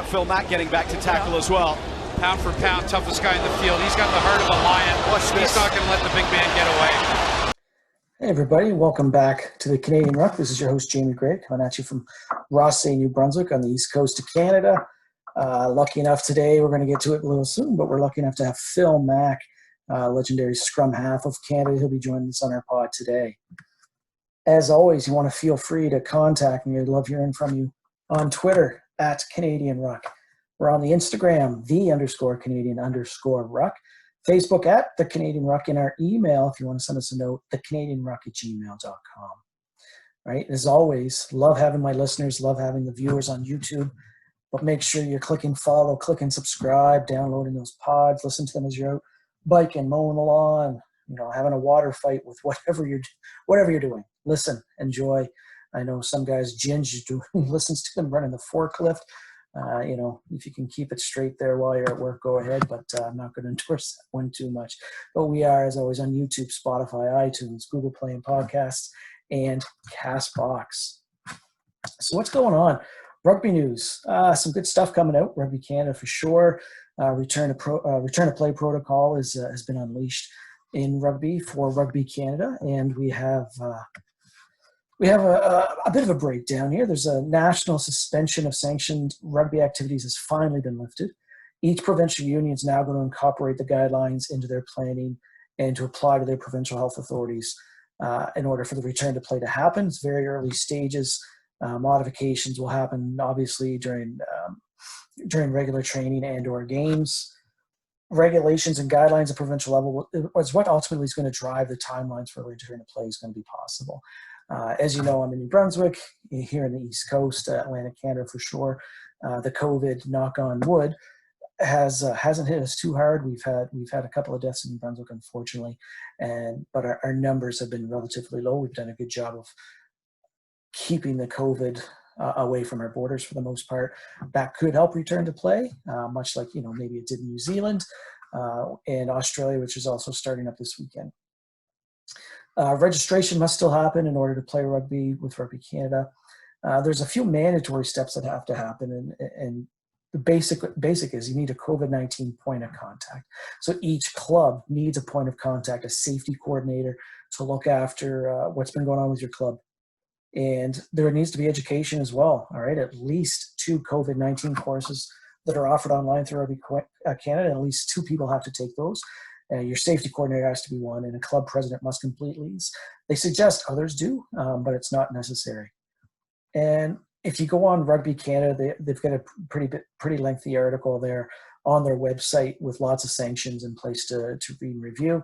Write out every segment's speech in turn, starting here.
Phil Mack getting back to tackle as well. Pound for pound, toughest guy in the field. He's got the heart of a lion. Watch this. He's not going to let the big man get away. Hey everybody, welcome back to the Canadian Ruck. This is your host Jamie Gray, coming at you from Rothesay, New Brunswick on the east coast of Canada. Lucky enough today, we're going to get to it a little soon, but we're lucky enough to have Phil Mack, legendary scrum-half of Canada. He'll be joining us on our pod today. As always, you want to feel free to contact me. I'd love hearing from you on Twitter at Canadian Ruck. We're on the Instagram, _Canadian_Ruck. Facebook at The Canadian Ruck, in our email, if you want to send us a note, thecanadianruck@gmail.com. Right? As always, love having my listeners, love having the viewers on YouTube, but make sure you're clicking follow, clicking subscribe, downloading those pods, listen to them as you're out biking, mowing the lawn, having a water fight with whatever you're doing. Listen, enjoy. I know some guys listens to them running the forklift. If you can keep it straight there while you're at work, go ahead, but I'm not going to endorse that one too much. But we are, as always, on YouTube, Spotify, iTunes, Google Play and Podcasts, and CastBox. So what's going on? Rugby news. Some good stuff coming out. Rugby Canada for sure. Return to play protocol has been unleashed in rugby for Rugby Canada, and we have a bit of a breakdown here. There's a national suspension of sanctioned rugby activities has finally been lifted. Each provincial union is now going to incorporate the guidelines into their planning and to apply to their provincial health authorities in order for the return to play to happen. It's very early stages. Modifications will happen, obviously, during regular training and or games. Regulations and guidelines at provincial level is what ultimately is going to drive the timelines for return to play is going to be possible. As you know, I'm in New Brunswick, here in the East Coast, Atlantic Canada for sure. The COVID, knock on wood, hasn't hit us too hard. We've had a couple of deaths in New Brunswick, unfortunately, but our numbers have been relatively low. We've done a good job of keeping the COVID away from our borders for the most part. That could help return to play, much like maybe it did in New Zealand and Australia, which is also starting up this weekend. Registration must still happen in order to play rugby with Rugby Canada. There's a few mandatory steps that have to happen, and the basic is you need a COVID-19 point of contact. So each club needs a point of contact, a safety coordinator to look after what's been going on with your club. And there needs to be education as well, all right? At least 2 COVID-19 courses that are offered online through Rugby Canada. At least 2 people have to take those. Your safety coordinator has to be one, and a club president must complete leads. They suggest others do, but it's not necessary. And if you go on Rugby Canada, they've got a pretty lengthy article there on their website with lots of sanctions in place to read and review.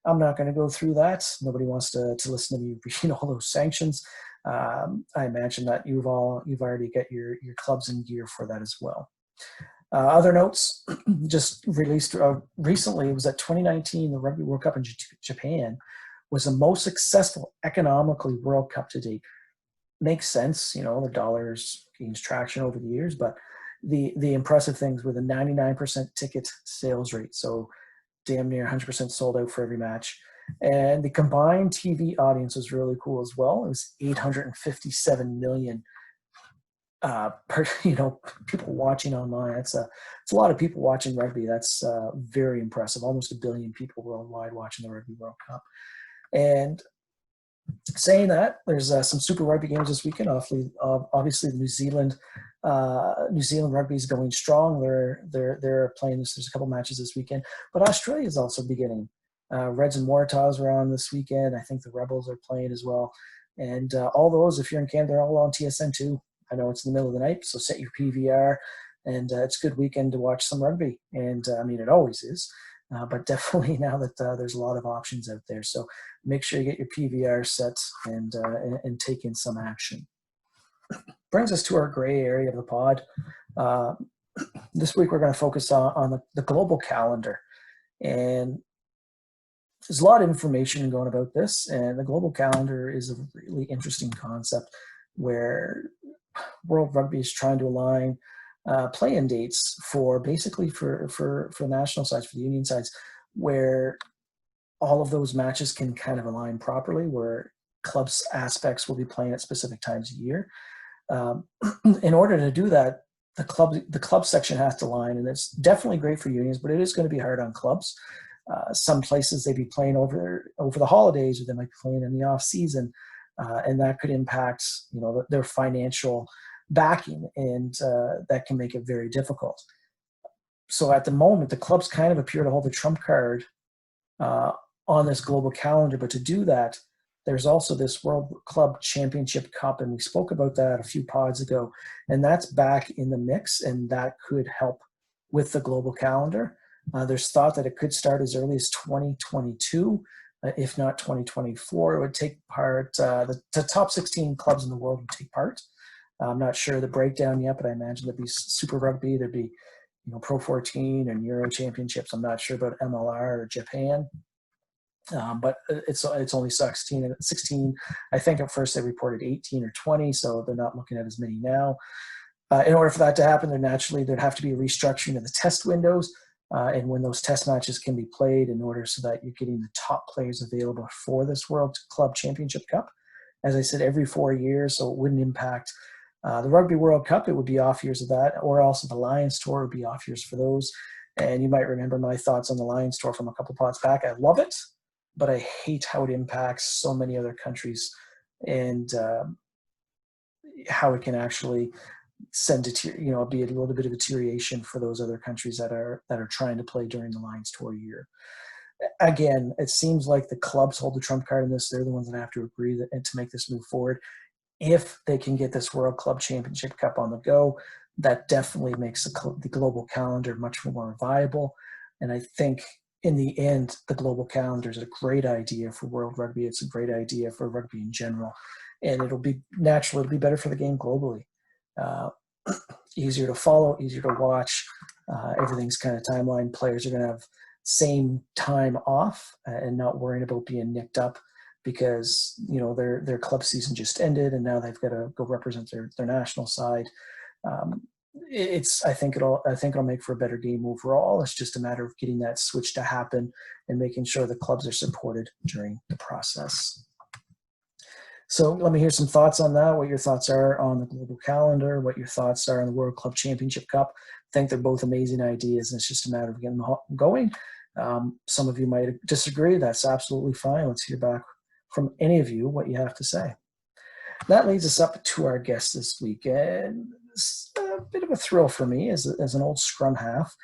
I'm not going to go through that. Nobody wants to listen to me read all those sanctions. I imagine that you've already got your clubs in gear for that as well. Other notes just released recently was that 2019, the Rugby World Cup in Japan was the most successful economically World Cup to date. Makes sense, the dollars gains traction over the years, but the impressive things were the 99% ticket sales rate, so damn near 100% sold out for every match. And the combined TV audience was really cool as well. It was 857 million people watching online. It's a lot of people watching rugby. That's very impressive. Almost 1 billion people worldwide watching the Rugby World Cup. And saying that, there's some Super Rugby games this weekend. Obviously, New Zealand rugby is going strong. They're playing this. There's a couple matches this weekend, but Australia is also beginning. Reds and Waratahs are on this weekend. I think the Rebels are playing as well. And all those, if you're in Canada, they're all on TSN2. I know it's in the middle of the night, so set your PVR, and it's a good weekend to watch some rugby. And it always is, but definitely now that there's a lot of options out there. So make sure you get your PVR set and take in some action. Brings us to our gray area of the pod. This week we're going to focus on the global calendar. And there's a lot of information going about this, and the global calendar is a really interesting concept where World Rugby is trying to align play-in dates for national sides, for the union sides, where all of those matches can kind of align properly, where clubs aspects will be playing at specific times a year. In order to do that, the club section has to line, and it's definitely great for unions, but it is going to be hard on clubs. Some places they'd be playing over the holidays, or they might be playing in the off season, and that could impact their financial backing, and that can make it very difficult. So at the moment, the clubs kind of appear to hold the trump card on this global calendar, but to do that, there's also this World Club Championship Cup, and we spoke about that a few pods ago, and that's back in the mix, and that could help with the global calendar. There's thought that it could start as early as 2022, if not 2024. It would take part, the top 16 clubs in the world would take part. I'm not sure the breakdown yet, but I imagine there'd be Super Rugby, there'd be Pro 14 and Euro Championships. I'm not sure about MLR or Japan. But it's only 16. I think at first they reported 18 or 20, so they're not looking at as many now. In order for that to happen, there'd have to be a restructuring of the test windows, and when those test matches can be played, in order so that you're getting the top players available for this World Club Championship Cup. As I said, every 4 years, so it wouldn't impact the Rugby World Cup. It would be off years of that, or also the Lions Tour would be off years for those. And you might remember my thoughts on the Lions Tour from a couple pods back. I love it, but I hate how it impacts so many other countries, and how it can actually be a little bit of deterioration for those other countries that are trying to play during the Lions Tour year. Again, it seems like the clubs hold the trump card in this. They're the ones that have to agree and to make this move forward. If they can get this World Club Championship Cup on the go, that definitely makes the global calendar much more viable. And I think in the end, the global calendar is a great idea for World Rugby. It's a great idea for rugby in general. And it'll be better for the game globally. Easier to follow, easier to watch. Everything's kind of timeline. Players are going to have same time off and not worrying about being nicked up because their club season just ended and now they've got to go represent their national side. I think it'll make for a better game overall. It's just a matter of getting that switch to happen and making sure the clubs are supported during the process. So let me hear some thoughts on that, what your thoughts are on the global calendar, what your thoughts are on the World Club Championship Cup. I think they're both amazing ideas, and it's just a matter of getting them going. Some of you might disagree. That's absolutely fine. Let's hear back from any of you what you have to say. That leads us up to our guest this week, and it's a bit of a thrill for me as an old scrum half.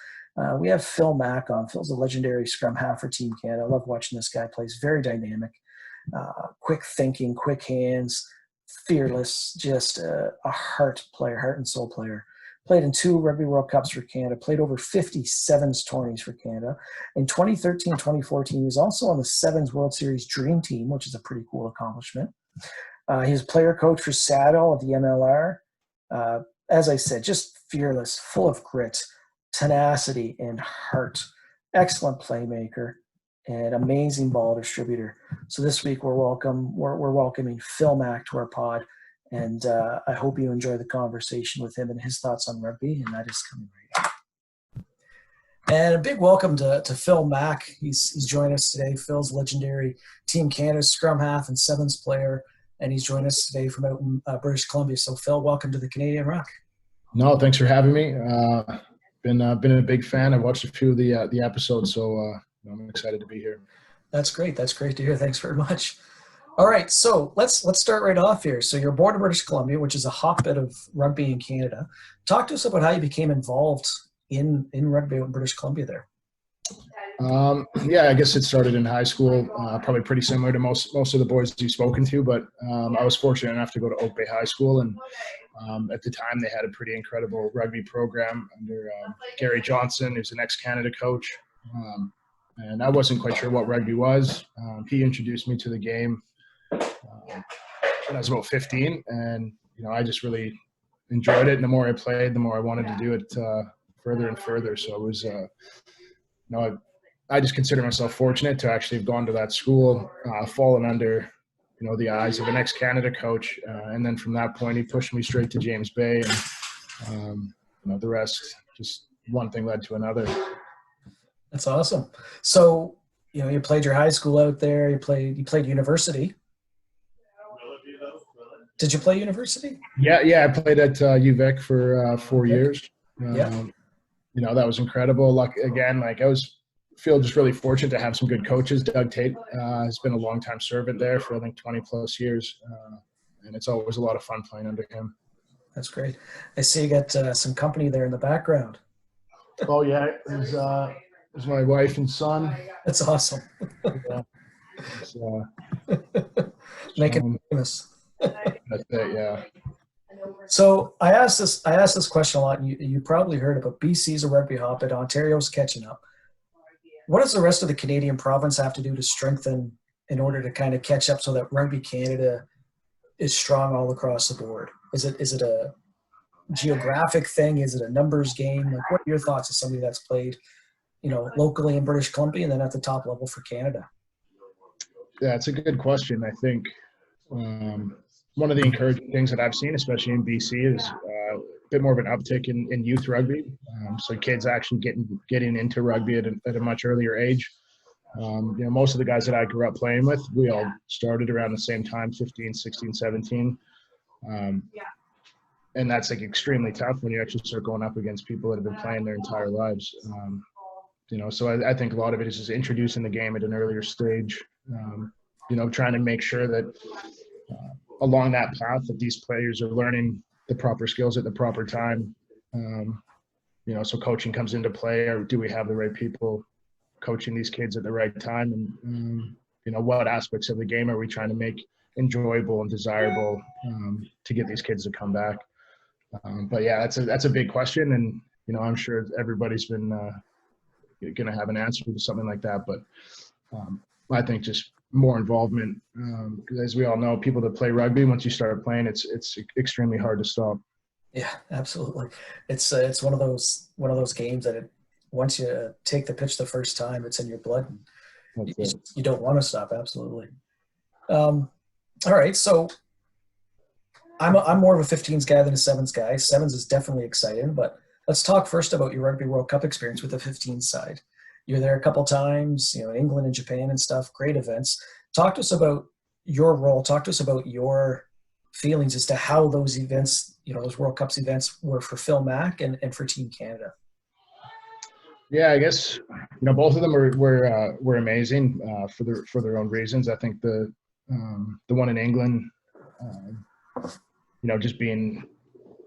We have Phil Mack on. Phil's a legendary scrum half for Team Canada. I love watching this guy play. He's very dynamic. Quick thinking, quick hands, fearless, just a heart and soul player. Played in 2 Rugby World Cups for Canada, played over 50 Sevens tourneys for Canada. In 2013, 2014, he was also on the Sevens World Series Dream Team, which is a pretty cool accomplishment. He was player coach for Saddle at the MLR. As I said, just fearless, full of grit, tenacity, and heart. Excellent playmaker and amazing ball distributor. So this week we're welcoming Phil Mack to our pod, and I hope you enjoy the conversation with him and his thoughts on rugby, and that is coming right up. And a big welcome to Phil Mack. He's joined us today. Phil's legendary Team Canada scrum half and Sevens player, and he's joined us today from out in British Columbia. So Phil, welcome to the Canadian Ruck. No, thanks for having me. Been a big fan. I've watched a few of the episodes, so I'm excited to be here. That's great. That's great to hear. Thanks very much. All right, so let's start right off here. So you're born in British Columbia, which is a hotbed of rugby in Canada. Talk to us about how you became involved in rugby in British Columbia there. Yeah, I guess it started in high school, probably pretty similar to most of the boys you've spoken to, but I was fortunate enough to go to Oak Bay High School, and at the time they had a pretty incredible rugby program under Gary Johnson, who's an ex-Canada coach, and I wasn't quite sure what rugby was. He introduced me to the game when I was about 15, and I just really enjoyed it, and the more I played, the more I wanted to do it further and further. So it was I just consider myself fortunate to actually have gone to that school, fallen under, the eyes of an ex-Canada coach. And then from that point, he pushed me straight to James Bay, and, the rest, just one thing led to another. That's awesome. So, you played your high school out there, you played university. Did you play university? Yeah. I played at UVic for 4 years. Yeah. That was incredible. Feel just really fortunate to have some good coaches. Doug Tate has been a long-time servant there for I think 20 plus years, and it's always a lot of fun playing under him. That's great. I see you got some company there in the background. Oh yeah, there's my wife and son. That's awesome. Yeah. Make it famous. That's it. Yeah. So I asked this question a lot, and you probably heard it, but BC's a rugby hotbed. Ontario's catching up. What does the rest of the Canadian province have to do to strengthen in order to kind of catch up so that Rugby Canada is strong all across the board? Is it a geographic thing? Is it a numbers game? Like, what are your thoughts as somebody that's played, locally in British Columbia and then at the top level for Canada? Yeah, it's a good question. I think one of the encouraging things that I've seen, especially in BC, is a bit more of an uptick in youth rugby. So kids actually getting into rugby at a much earlier age. Most of the guys that I grew up playing with, we all started around the same time, 15, 16, 17. And that's like extremely tough when you actually start going up against people that have been playing their entire lives. So I think a lot of it is just introducing the game at an earlier stage, trying to make sure that along that path that these players are learning the proper skills at the proper time. So coaching comes into play, or do we have the right people coaching these kids at the right time? And, what aspects of the game are we trying to make enjoyable and desirable to get these kids to come back? But yeah, that's a big question. And, I'm sure everybody's been going to have an answer to something like that. But I think just more involvement, because as we all know, people that play rugby, once you start playing, it's extremely hard to stop. Yeah, absolutely. It's one of those games that once you take the pitch the first time, it's in your blood. You don't want to stop. Absolutely. All right, so I'm more of a 15s guy than a 7s guy. 7s is definitely exciting, but let's talk first about your Rugby World Cup experience with the 15 side. You're there a couple times, England and Japan and stuff, great events. Talk to us about your role. Talk to us about your feelings as to how those events, those World Cups events were for Phil Mack and for Team Canada. Yeah, I guess, both of them were amazing for their own reasons. I think the one in England, just being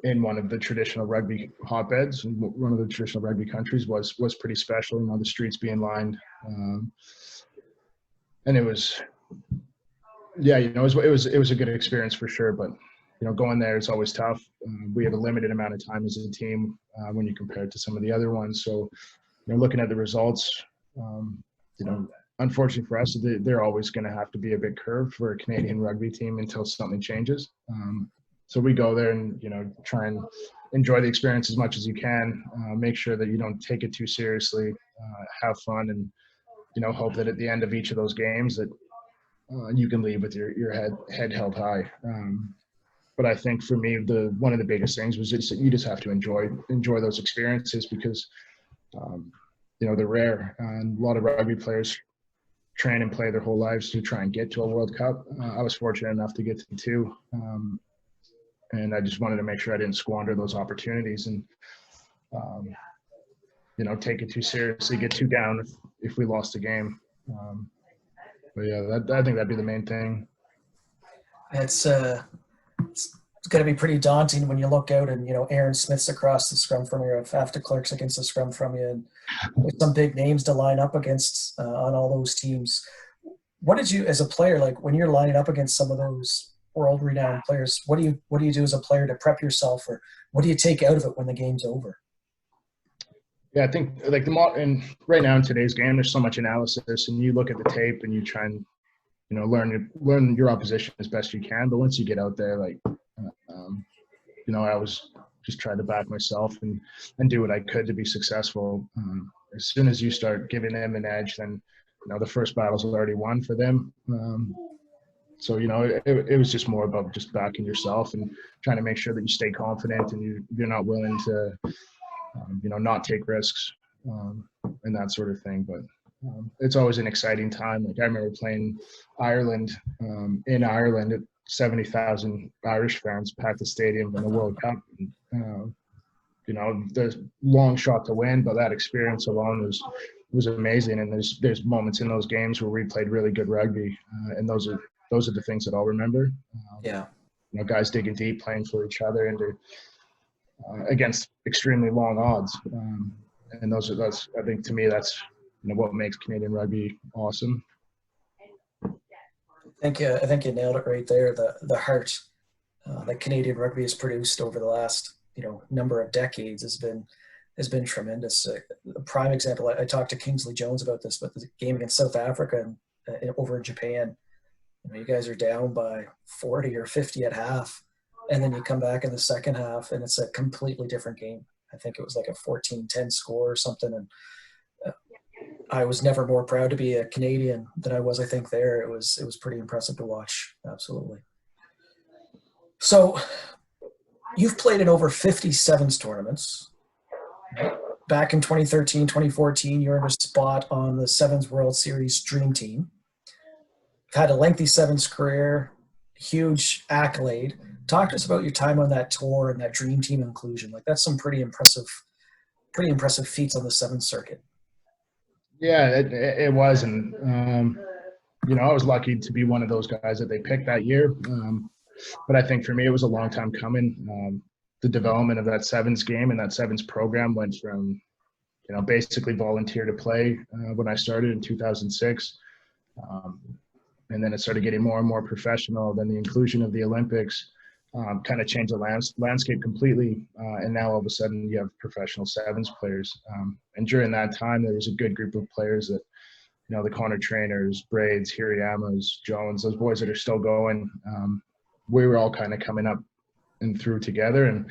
in one of the traditional rugby hotbeds and one of the traditional rugby countries was pretty special. The streets being lined, and it was, it was a good experience for sure. But going there, it's always tough. We have a limited amount of time as a team when you compare it to some of the other ones. So, looking at the results, unfortunately for us, they're always going to have to be a bit curved for a Canadian rugby team until something changes. So we go there and, try and enjoy the experience as much as you can, make sure that you don't take it too seriously, have fun, and, hope that at the end of each of those games that you can leave with your head held high. But I think for me, one of the biggest things was you just have to enjoy those experiences because, they're rare. And a lot of rugby players train and play their whole lives to try and get to a World Cup. I was fortunate enough to get to 2. And I just wanted to make sure I didn't squander those opportunities and, take it too seriously, get too down if we lost the game. But yeah, I think that'd be the main thing. It's going to be pretty daunting when you look out and, Aaron Smith's across the scrum from you, or Faf de Klerk's against the scrum from you, and there's some big names to line up against on all those teams. What did you, as a player, like when you're lining up against some of those world-renowned players, what do you do as a player to prep yourself, or what do you take out of it when the game's over? Yeah, I think and right now in today's game, there's so much analysis, and you look at the tape and you try and learn your opposition as best you can. But once you get out there, I was just trying to back myself and do what I could to be successful. As soon as you start giving them an edge, then the first battle's already won for them. So, it was just more about just backing yourself and trying to make sure that you stay confident and you're not willing to, not take risks and that sort of thing. But it's always an exciting time. Like I remember playing Ireland in Ireland 70,000 Irish fans packed the stadium in the World Cup. And, there's long shot to win, but that experience alone was amazing. And there's moments in those games where we played really good rugby, and those are the things that I'll remember. Yeah. Guys digging deep, playing for each other, and against extremely long odds. And that's I think, to me, that's what makes Canadian rugby awesome. I think you nailed it right there. The heart that Canadian rugby has produced over the last number of decades has been tremendous. A prime example, I talked to Kingsley Jones about this, but the game against South Africa and over in Japan, you guys are down by 40 or 50 at half, and then you come back in the second half and it's a completely different game. I think it was like a 14-10 score or something, and I was never more proud to be a Canadian than I was, I think, there. It was pretty impressive to watch. Absolutely. So you've played in over 50 sevens tournaments. Back in 2013, 2014, you earned a spot on the Sevens World Series Dream Team. You've had a lengthy sevens career, huge accolade. Talk to us about your time on that tour and that Dream Team inclusion. Like, that's some pretty impressive feats on the sevens circuit. Yeah, it was. And, I was lucky to be one of those guys that they picked that year. But I think for me, it was a long time coming. The development of that sevens game and that sevens program went from, basically volunteer to play when I started in 2006. And then it started getting more and more professional. Then the inclusion of the Olympics kind of changed the landscape completely. And now all of a sudden you have professional sevens players. And during that time, there was a good group of players that, the Connor Trainers, Braids, Hiriyamas, Jones, those boys that are still going. We were all kind of coming up and through together. And,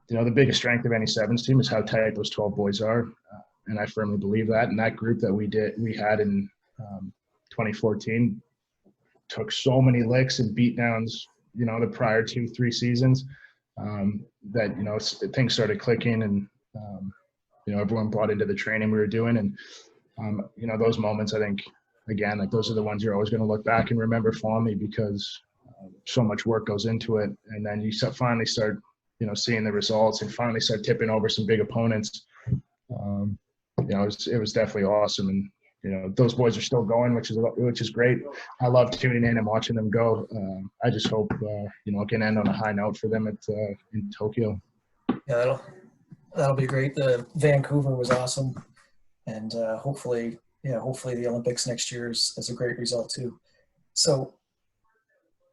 the biggest strength of any sevens team is how tight those 12 boys are. And I firmly believe that. And that group that we had in 2014 took so many licks and beatdowns, the prior 2-3 seasons, that, things started clicking, and, everyone bought into the training we were doing. And, those moments, I think, again, like, those are the ones you're always going to look back and remember fondly, because so much work goes into it. And then you finally start, seeing the results and finally start tipping over some big opponents. It was definitely awesome. And, those boys are still going, which is great. I love tuning in and watching them go. I just hope, it can end on a high note for them in Tokyo. Yeah, that'll be great. The Vancouver was awesome. And hopefully the Olympics next year is a great result too. So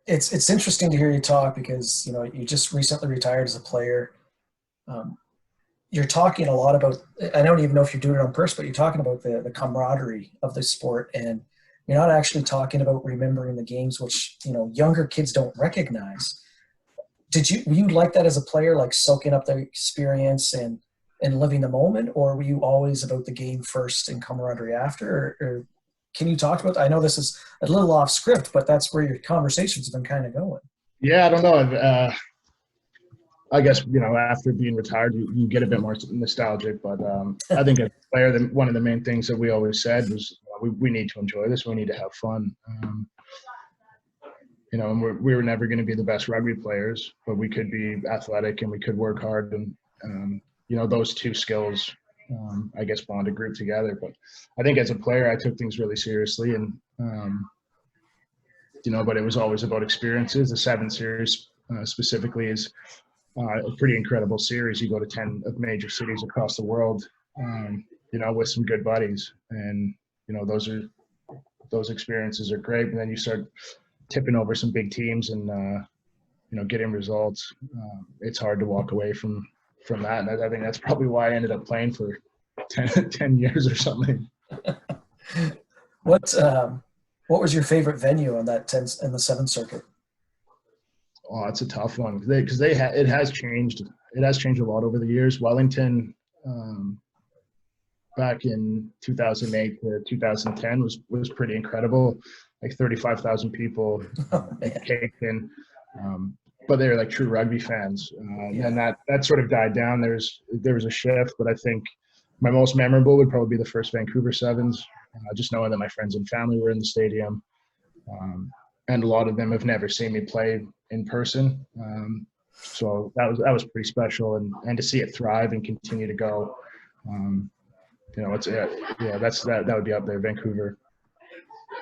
it's interesting to hear you talk, because you just recently retired as a player. You're talking a lot about, I don't even know if you're doing it on purpose, but you're talking about the camaraderie of the sport, and you're not actually talking about remembering the games, which younger kids don't recognize. Were you like that as a player, like soaking up the experience and living the moment, or were you always about the game first and camaraderie after? Or can you talk about that? I know this is a little off script, but that's where your conversations have been kind of going. Yeah, I don't know. I guess, after being retired, you get a bit more nostalgic. But I think as a player, one of the main things that we always said was we need to enjoy this. We need to have fun. And we were never going to be the best rugby players, but we could be athletic and we could work hard. And, those two skills, I guess, bond a group together. But I think as a player, I took things really seriously. And, but it was always about experiences. The 7 series specifically is a pretty incredible series. You go to 10 major cities across the world, with some good buddies. And, those experiences are great. And then you start tipping over some big teams and, getting results. It's hard to walk away from that. And I think that's probably why I ended up playing for 10 years or something. What was your favorite venue on that 10 in the 7 circuit? Oh, it's a tough one because it has changed. It has changed a lot over the years. Wellington, back in 2008 to 2010 was pretty incredible. Like 35,000 people caked in. But they were like true rugby fans. And that sort of died down. There was a shift, but I think my most memorable would probably be the first Vancouver Sevens, just knowing that my friends and family were in the stadium. and a lot of them have never seen me play in person. So that was pretty special, and to see it thrive and continue to go. It's that would be up there, Vancouver.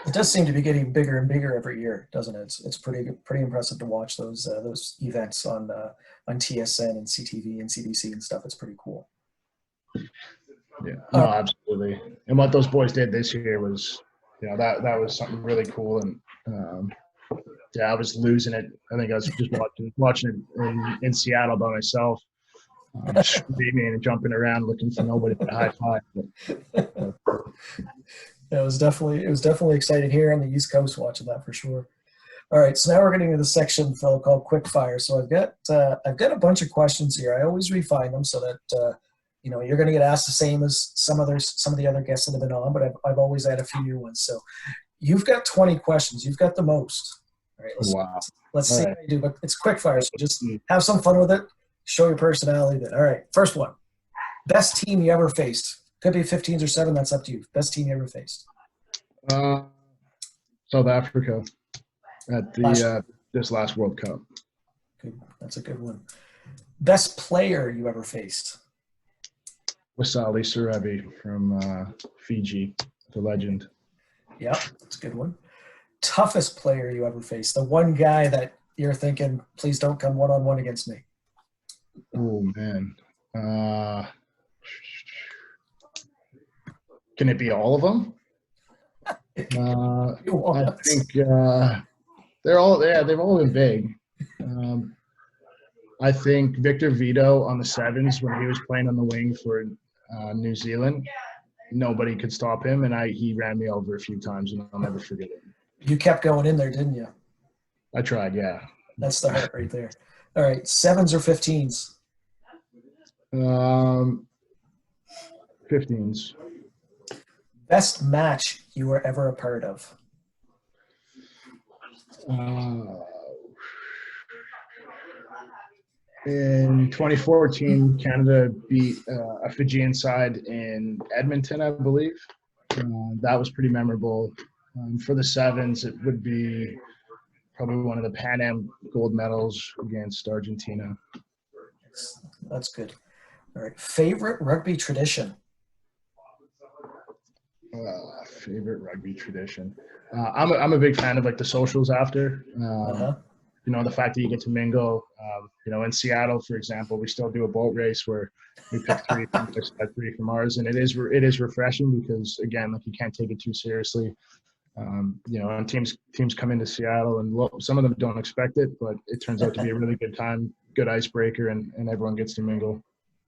It does seem to be getting bigger and bigger every year, doesn't it? It's pretty impressive to watch those events on TSN and CTV and CBC and stuff. It's pretty cool. Yeah, no, absolutely. And what those boys did this year was, that was something really cool. And I was losing it. I think I was just watching it in Seattle by myself, screaming and jumping around, looking for nobody to high five. It was definitely exciting here on the East Coast watching that for sure. All right, so now we're getting to the section, Phil, called Quick Fire. So I've got a bunch of questions here. I always refine them so that you're going to get asked the same as some of the other guests that have been on, but I've always had a few new ones. So you've got 20 questions. You've got the most. All right, let's see how you do. But it's quick fire, so just have some fun with it. Show your personality a bit. All right, first one. Best team you ever faced. Could be 15s or 7. That's up to you. Best team you ever faced. South Africa at this last World Cup. Good. That's a good one. Best player you ever faced. Wasali Sarabi from Fiji, the legend. Yeah, that's a good one. Toughest player you ever faced. The one guy that you're thinking, please don't come one-on-one against me. Oh, man. Can it be all of them? I think they've all been big. I think Victor Vito on the 7s when he was playing on the wing for New Zealand, nobody could stop him, and he ran me over a few times, and I'll never forget it. You kept going in there, didn't you? I tried, yeah. That's the heart right there. All right, 7s or 15s? 15s. Best match you were ever a part of? In 2014, Canada beat a Fijian side in Edmonton, I believe. That was pretty memorable. For the 7s, it would be probably one of the Pan Am gold medals against Argentina. That's good. All right. Favorite rugby tradition? Favorite rugby tradition. I'm a big fan of like the socials after. The fact that you get to mingle. In Seattle, for example, we still do a boat race where we pick 3 from this side, 3 from ours, and it is refreshing because again, like you can't take it too seriously. And teams come into Seattle and some of them don't expect it, but it turns out to be a really good time, good icebreaker, and everyone gets to mingle.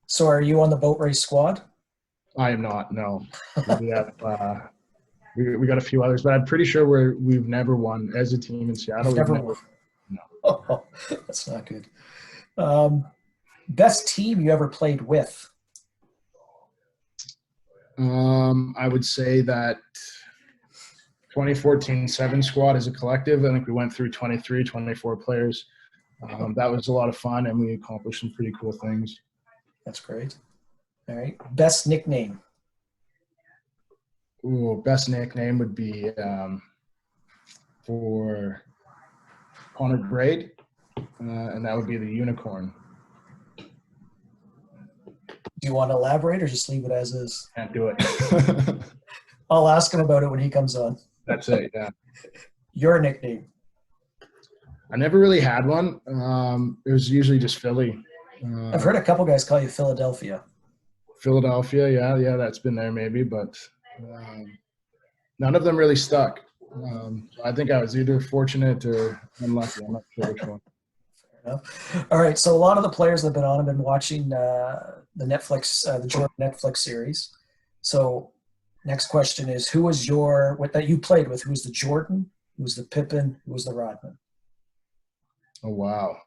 So are you on the boat race squad? I am not, no. We have we got a few others, but I'm pretty sure we've never won as a team in Seattle. Never won. No. Oh, that's not good. Best team you ever played with? I would say that 2014 7 squad as a collective. I think we went through 23, 24 players. That was a lot of fun, and we accomplished some pretty cool things. That's great. All right. Best nickname? Ooh, best nickname would be for Connor Braid, and that would be the Unicorn. Do you want to elaborate or just leave it as is? Can't do it. I'll ask him about it when he comes on. That's it, yeah. Your nickname? I never really had one. It was usually just Philly. I've heard a couple guys call you Philadelphia. Philadelphia, yeah, that's been there maybe, but none of them really stuck. I think I was either fortunate or unlucky. I'm not sure which one. Fair enough. All right, so a lot of the players that have been on have been watching the Jordan Netflix series. So next question is, who was that you played with? Who was the Jordan? Who was the Pippen? Who was the Rodman? Oh, wow.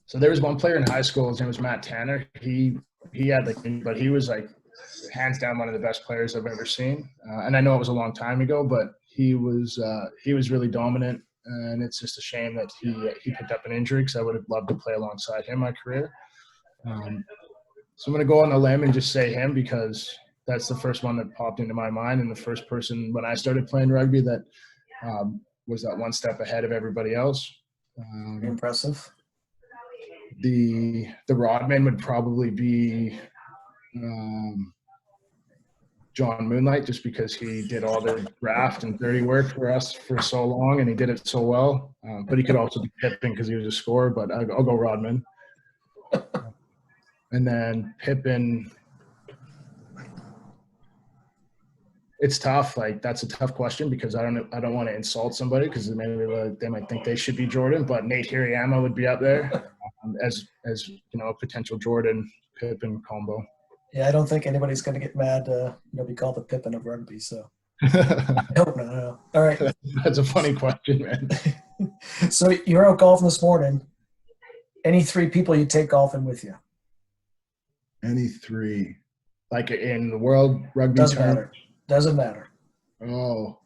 So there was one player in high school. His name was Matt Tanner. He was hands down one of the best players I've ever seen. And I know it was a long time ago, but he was really dominant. And it's just a shame that he picked up an injury because I would have loved to play alongside him in my career. So I'm going to go on a limb and just say him because that's the first one that popped into my mind and the first person when I started playing rugby that was that one step ahead of everybody else. Impressive. The Rodman would probably be John Moonlight, just because he did all the graft and dirty work for us for so long, and he did it so well. But he could also be Pippen because he was a scorer, but I'll go Rodman. And then Pippen, it's tough. Like, that's a tough question because I don't want to insult somebody because maybe they might think they should be Jordan, but Nate Hirayama would be up there as a potential Jordan Pippen combo. Yeah, I don't think anybody's going to get mad be called the Pippen of rugby. So I hope not. No. All right. That's a funny question, man. So you're out golfing this morning. Any 3 people you take golfing with you? Any 3, like in the world rugby? Doesn't matter. Oh,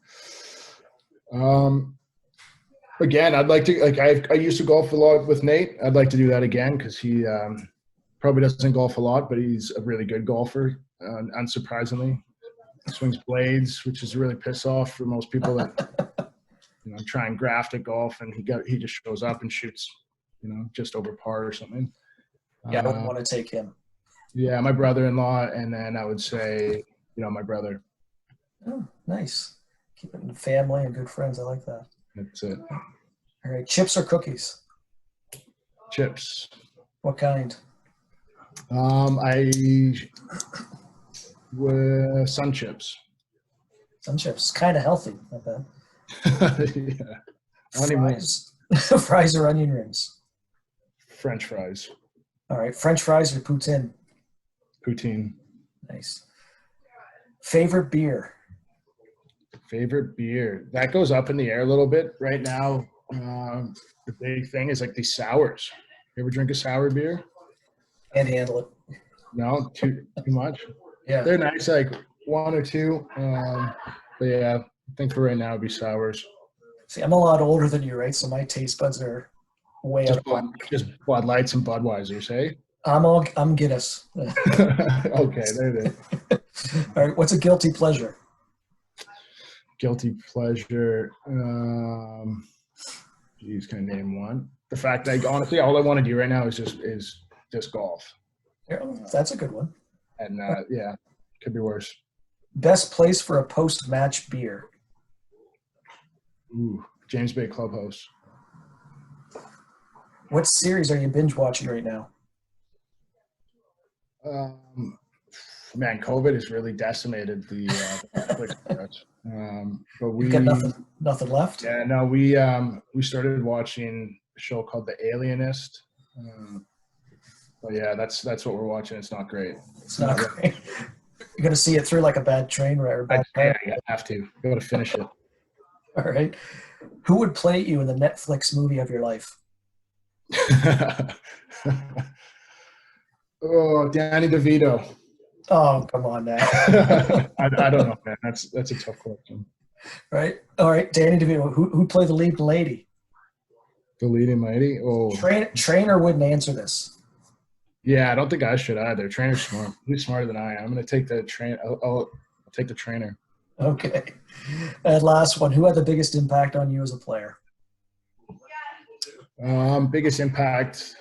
again, I'd like to, I used to golf a lot with Nate. I'd like to do that again because he probably doesn't golf a lot, but he's a really good golfer. Unsurprisingly, swings blades, which is really piss off for most people that try and graft at golf, and he just shows up and shoots, just over par or something. Yeah, I wouldn't want to take him. Yeah, my brother-in-law, and then I would say, my brother. Oh, nice. Keep it in the family and good friends. I like that. That's it. All right, chips or cookies? Chips. What kind? Sun chips. Sun chips. Kind of healthy, not bad. Yeah. Fries. Fries or onion rings? French fries. All right, French fries or poutine? Poutine. Nice. Favorite beer? Favorite beer. That goes up in the air a little bit right now. The big thing is like these sours. You ever drink a sour beer? Can't handle it. No, too much. Yeah, They're nice, like 1 or 2. But yeah, I think for right now it'd be sours. see, I'm a lot older than you, right? So my taste buds are way out. Just Bud Lights and Budweisers, hey? I'm Guinness. Okay, there it is. All right, what's a guilty pleasure? Guilty pleasure. Geez, can I name one? The fact that honestly, all I want to do right now is just golf. Yeah, that's a good one. And yeah, could be worse. Best place for a post-match beer? Ooh, James Bay Clubhouse. What series are you binge watching right now? Man, COVID has really decimated the Netflix stretch. But we You've got nothing left? Yeah, no, we started watching a show called The Alienist. But yeah, that's what we're watching. It's not great. It's not great. You're gonna see it through like a bad train or bad yeah, you have to. You got to finish it. All right. Who would play you in the Netflix movie of your life? Oh, Danny DeVito. Oh, come on now. I don't know, man. That's a tough question. Right. All right, Danny DeVito. Who played the lead lady? The leading lady? Oh. Trainer wouldn't answer this. Yeah, I don't think I should either. Trainer's smart. He's smarter than I am. I'm going to take the train. I'll take the trainer. Okay. And last one. Who had the biggest impact on you as a player? Biggest impact.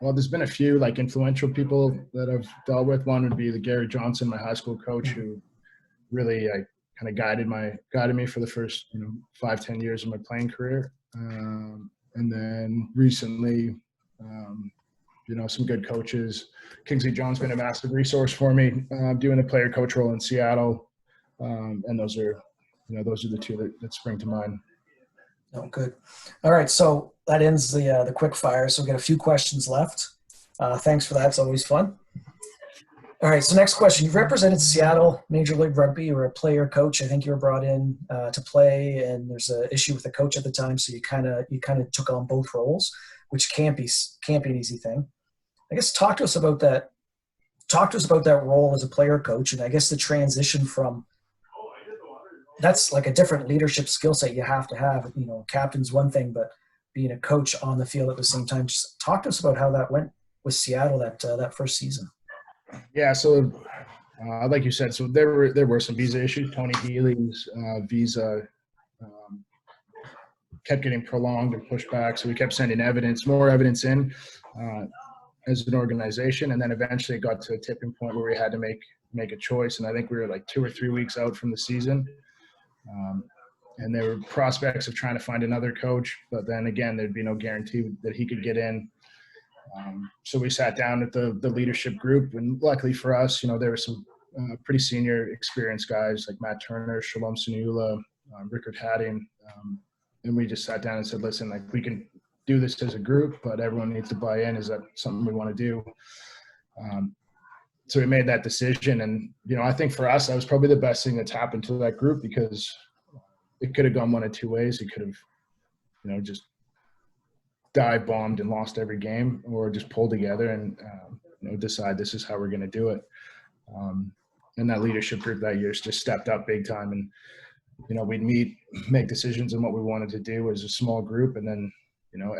Well, there's been a few like influential people that I've dealt with. One would be the Gary Johnson, my high school coach, who really kind of guided me for the first 5-10 years of my playing career. And then recently, some good coaches. Kingsley Jones been a massive resource for me doing the player coach role in Seattle. And those are the two that spring to mind. Oh, good. All right, so that ends the quick fire. So we've got a few questions left. Thanks for that. It's always fun. All right, so next question. You've represented Seattle Major League Rugby. You were a player coach. I think you were brought in to play, and there's an issue with the coach at the time, so you kind of took on both roles, which can't be an easy thing. I guess talk to us about that. Talk to us about that role as a player coach, and I guess the transition from that's like a different leadership skill set you have to have. Captain's one thing, but being a coach on the field at the same time. Just talk to us about how that went with Seattle that first season. Yeah, so like you said, so there were some visa issues. Tony Healy's visa kept getting prolonged and pushed back. So we kept sending more evidence in as an organization. And then eventually it got to a tipping point where we had to make a choice. And I think we were like 2 or 3 weeks out from the season. And there were prospects of trying to find another coach, but then again, there'd be no guarantee that he could get in. So we sat down with the leadership group, and luckily for us, there were some pretty senior experienced guys like Matt Turner, Shalom Suniula, Rickard Hadding, and we just sat down and said, listen, like, we can do this as a group, but everyone needs to buy in. Is that something we want to do? So we made that decision, and I think for us, that was probably the best thing that's happened to that group, because it could have gone one of two ways. It could have, just dive bombed and lost every game, or just pull together and decide this is how we're going to do it. And that leadership group that year just stepped up big time, and we'd meet, make decisions on what we wanted to do as a small group, and then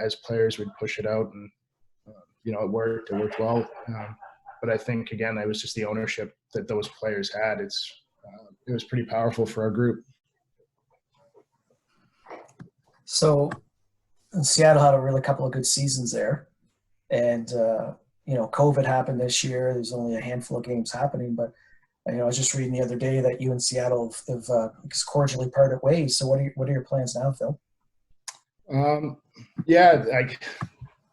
as players we'd push it out, and it worked well. But I think again, it was just the ownership that those players had. It was pretty powerful for our group. So Seattle had a really couple of good seasons there, and COVID happened this year. There's only a handful of games happening, but I was just reading the other day that you and Seattle have cordially parted ways. So what are your plans now, Phil?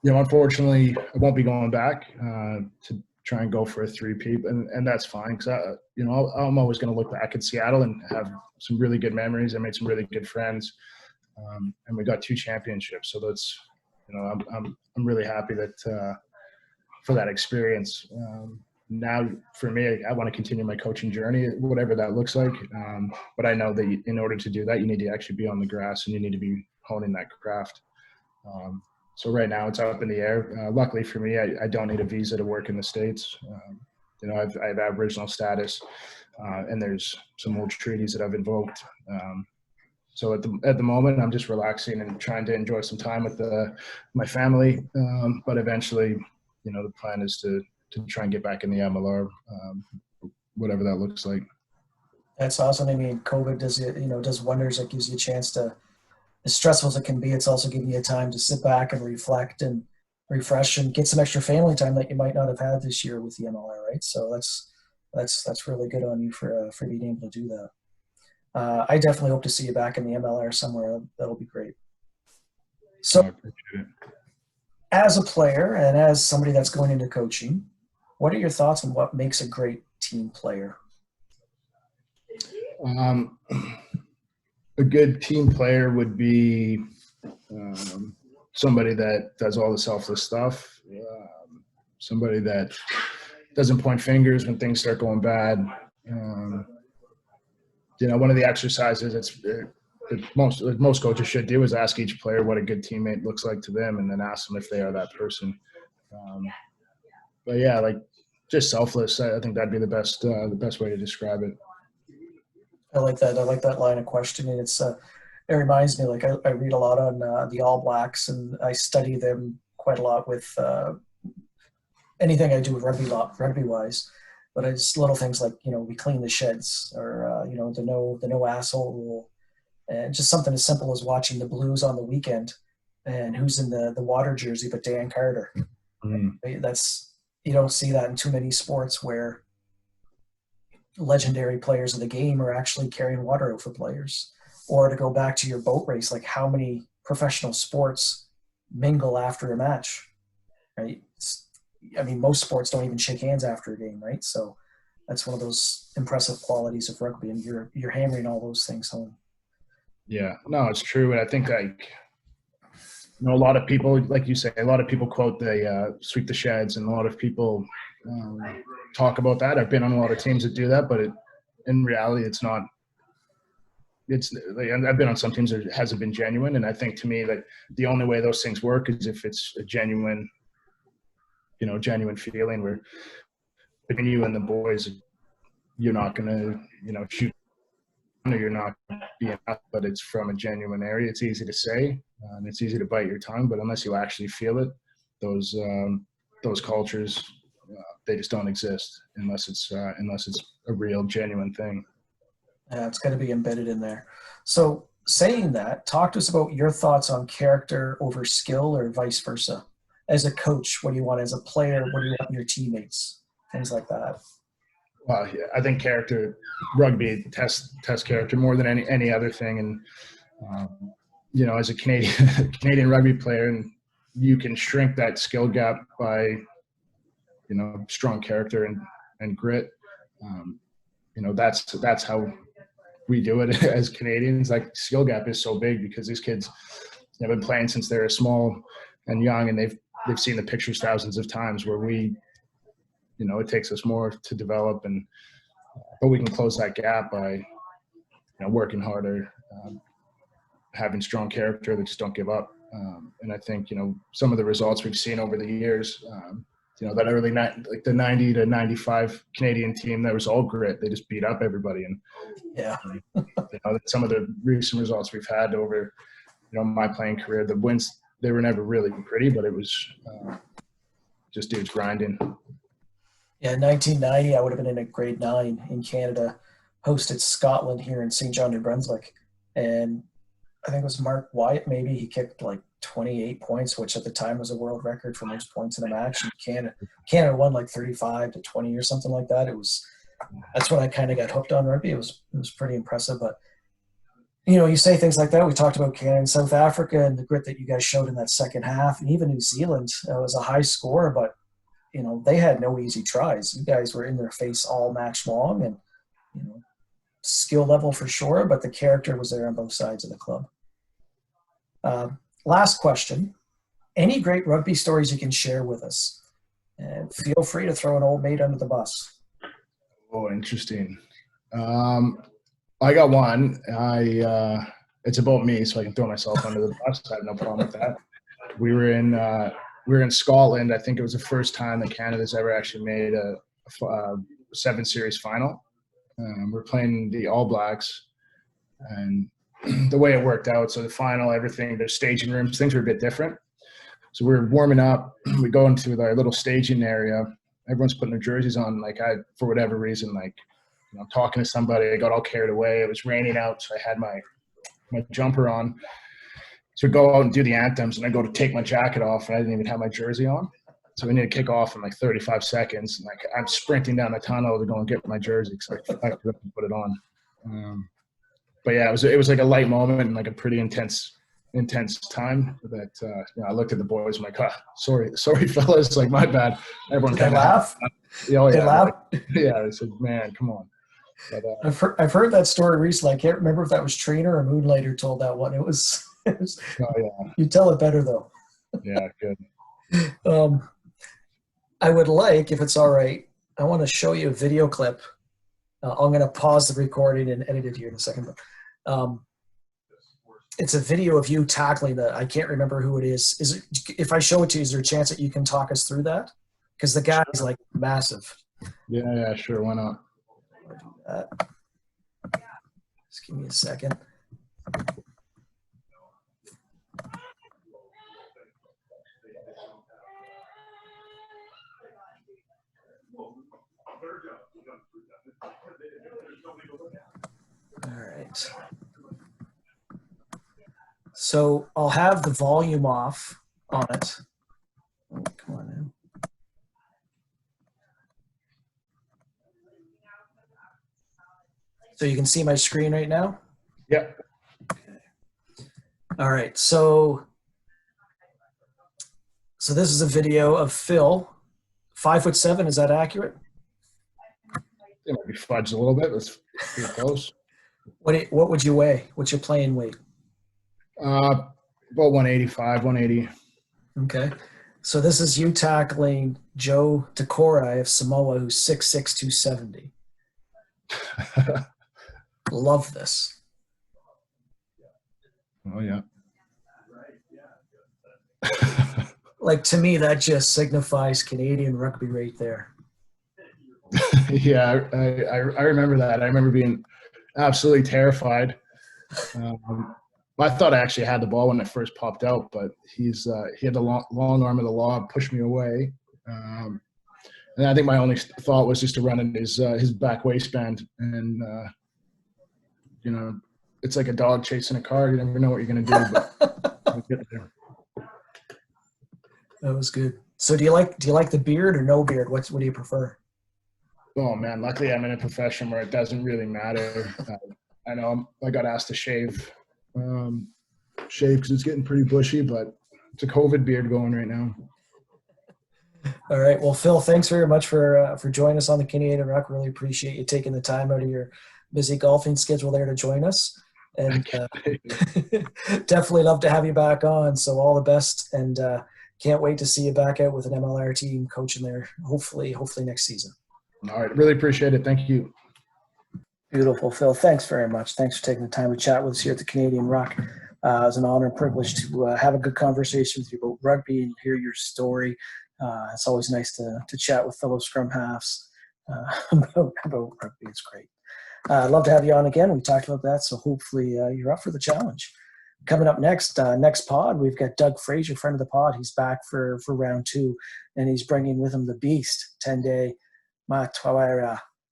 Unfortunately, I won't be going back to try and go for a three-peat, and that's fine, because I'm always going to look back at Seattle and have some really good memories. I made some really good friends. And we got 2 championships, so that's, I'm really happy that for that experience. Now, for me, I want to continue my coaching journey, whatever that looks like. But I know that in order to do that, you need to actually be on the grass, and you need to be honing that craft. So right now, it's up in the air. Luckily for me, I don't need a visa to work in the States. I have Aboriginal status, and there's some old treaties that I've invoked. So at the moment, I'm just relaxing and trying to enjoy some time with my family. But eventually, the plan is to try and get back in the MLR, whatever that looks like. That's awesome. I mean, COVID does wonders. It gives you a chance to, as stressful as it can be, it's also giving you time to sit back and reflect and refresh and get some extra family time that you might not have had this year with the MLR, right? So that's really good on you for being able to do that. I definitely hope to see you back in the MLR somewhere. That'll be great. So, as a player and as somebody that's going into coaching, what are your thoughts on what makes a great team player? A good team player would be somebody that does all the selfless stuff, somebody that doesn't point fingers when things start going bad. One of the exercises that most coaches should do is ask each player what a good teammate looks like to them, and then ask them if they are that person. But yeah, like, just selfless. I think that'd be the best way to describe it. I like that. I like that line of questioning. It reminds me, like, I read a lot on the All Blacks, and I study them quite a lot with anything I do with rugby wise. But it's little things like, we clean the sheds, or, the no asshole rule. And just something as simple as watching the Blues on the weekend, and who's in the water jersey but Dan Carter. You don't see that in too many sports, where legendary players of the game are actually carrying water out for players. Or to go back to your boat race, like, how many professional sports mingle after a match, right? Most sports don't even shake hands after a game, right? So that's one of those impressive qualities of rugby, and you're hammering all those things home. Yeah, no, it's true. And I think, a lot of people, like you say, a lot of people quote the sweep the sheds, and a lot of people talk about that. I've been on a lot of teams that do that, but in reality, it's not. I've been on some teams that hasn't been genuine, and I think, to me, that the only way those things work is if it's a genuine feeling, where between you and the boys, you're not going to, shoot, or you're not being up, but it's from a genuine area. It's easy to say, and it's easy to bite your tongue, but unless you actually feel it, those cultures, they just don't exist unless it's a real, genuine thing. Yeah, it's got to be embedded in there. So saying that, talk to us about your thoughts on character over skill or vice versa. As a coach, what do you want? As a player, what do you want in your teammates? Things like that. Well, yeah, I think rugby tests character more than any other thing. And, as a Canadian rugby player, and you can shrink that skill gap by, strong character and grit. That's how we do it as Canadians. Like, skill gap is so big because these kids have been playing since they're small and young, and they've seen the pictures thousands of times, where we, it takes us more to develop, but we can close that gap by, working harder, having strong character that just don't give up. And I think, some of the results we've seen over the years, that early like the 90 to 95 Canadian team, that was all grit. They just beat up everybody. And yeah, some of the recent results we've had over, my playing career, the wins, they were never really pretty, but it was just dudes grinding. Yeah, 1990, I would have been in a grade 9 in Canada, hosted Scotland here in St. John, New Brunswick. And I think it was Mark Wyatt, maybe. He kicked like 28 points, which at the time was a world record for most points in a match. And Canada won like 35 to 20 or something like that. That's when I kind of got hooked on rugby. It was pretty impressive. But, you say things like that. We talked about Canada and South Africa and the grit that you guys showed in that second half. And even New Zealand was a high score, but they had no easy tries. You guys were in their face all match long, and, skill level for sure, but the character was there on both sides of the club. Last question. Any great rugby stories you can share with us? And feel free to throw an old mate under the bus. Oh, interesting. I got one. It's about me, so I can throw myself under the bus. I have no problem with that. We were in Scotland. I think it was the first time that Canada's ever actually made a 7 series final. We're playing the All Blacks, and the way it worked out, so the final, everything, there's staging rooms, things were a bit different. So we're warming up. We go into our little staging area. Everyone's putting their jerseys on. Like, for whatever reason, I'm talking to somebody. I got all carried away. It was raining out, so I had my jumper on. So we go out and do the anthems, and I go to take my jacket off, and I didn't even have my jersey on. So we need to kick off in like 35 seconds. And I'm sprinting down the tunnel to go and get my jersey because I forgot to put it on. But yeah, it was like a light moment and like a pretty intense time that, I looked at the boys. I'm like, sorry, fellas, like, my bad. Everyone kind of laugh. Oh, yeah. Laugh? Yeah. I said, man, come on. But, I've heard that story recently. I can't remember if that was Trainer or Moonlighter told that one. It was oh, yeah. You tell it better though. Yeah, good. I would like, if it's all right, I want to show you a video clip. I'm going to pause the recording and edit it here in a second. But it's a video of you tackling that. I can't remember who it is. If I show it to you, is there a chance that you can talk us through that? Because the guy is like massive. Yeah, sure. Why not? Just give me a second. All right. So I'll have the volume off on it. Oh, come on now. So you can see my screen right now? Yep. Okay. All right. So this is a video of Phil, 5'7". Is that accurate? It might be fudged a little bit. It's pretty close. What would you weigh? What's your playing weight? About 185, 180. Okay. So this is you tackling Joe Decorai of Samoa, who's 6'6", 270. Love this. Oh, yeah. Like, to me, that just signifies Canadian rugby right there. Yeah, I remember that. I remember being absolutely terrified. I thought I actually had the ball when it first popped out, but he had the long arm of the law, pushed me away. And I think my only thought was just to run in his back waistband and, it's like a dog chasing a car. You never know what you're going to do, but we'll get there. That was good. So do you like the beard or no beard? What do you prefer? Oh man, luckily I'm in a profession where it doesn't really matter. I know I got asked to shave because it's getting pretty bushy, but it's a COVID beard going right now. All right. Well, Phil, thanks very much for joining us on the Canadian Ruck. Really appreciate you taking the time out of your busy golfing schedule there to join us. And definitely love to have you back on. So all the best, and can't wait to see you back out with an MLR team coaching there. Hopefully next season. All right. Really appreciate it. Thank you. Beautiful, Phil. Thanks very much. Thanks for taking the time to chat with us here at the Canadian Ruck. It was an honor and privilege to have a good conversation with you about rugby and hear your story. It's always nice to chat with fellow scrum halves about rugby. It's great. I'd love to have you on again. We talked about that, so hopefully you're up for the challenge. Coming up next pod, we've got Doug Fraser, friend of the pod. He's back for round 2, and he's bringing with him the beast, 10-day Mack.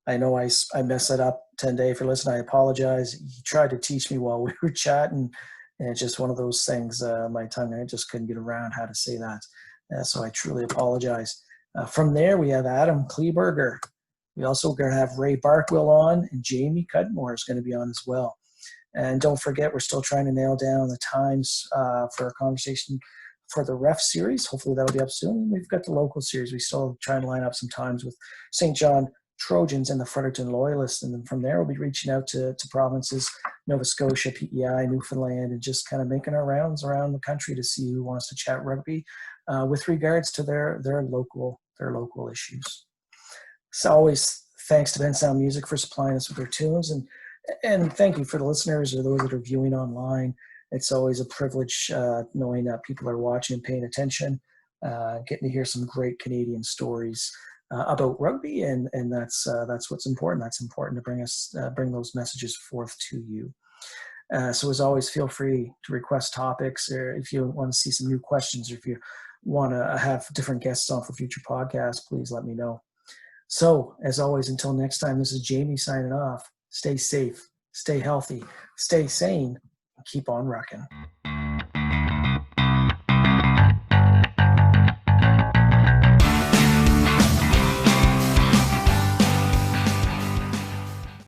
I know I messed it up, 10-day for listening. I apologize. He tried to teach me while we were chatting, and it's just one of those things. My tongue, I just couldn't get around how to say that. So I truly apologize. From there, we have Adam Kleberger. We also going to have Ray Barkwell on, and Jamie Cudmore is going to be on as well. And don't forget, we're still trying to nail down the times for our conversation for the ref series. Hopefully that'll be up soon. We've got the local series. We still trying to line up some times with St. John Trojans and the Fredericton Loyalists. And then from there, we'll be reaching out to provinces, Nova Scotia, PEI, Newfoundland, and just kind of making our rounds around the country to see who wants to chat rugby with regards to their local issues. So always thanks to Ben Sound Music for supplying us with their tunes, and thank you for the listeners or those that are viewing online. It's always a privilege knowing that people are watching and paying attention, getting to hear some great Canadian stories about rugby, and that's what's important. That's important to bring those messages forth to you. So as always, feel free to request topics, or if you want to see some new questions, or if you want to have different guests on for future podcasts, please let me know. So as always, until next time, this is Jamie signing off. Stay safe, stay healthy, stay sane, and keep on rucking.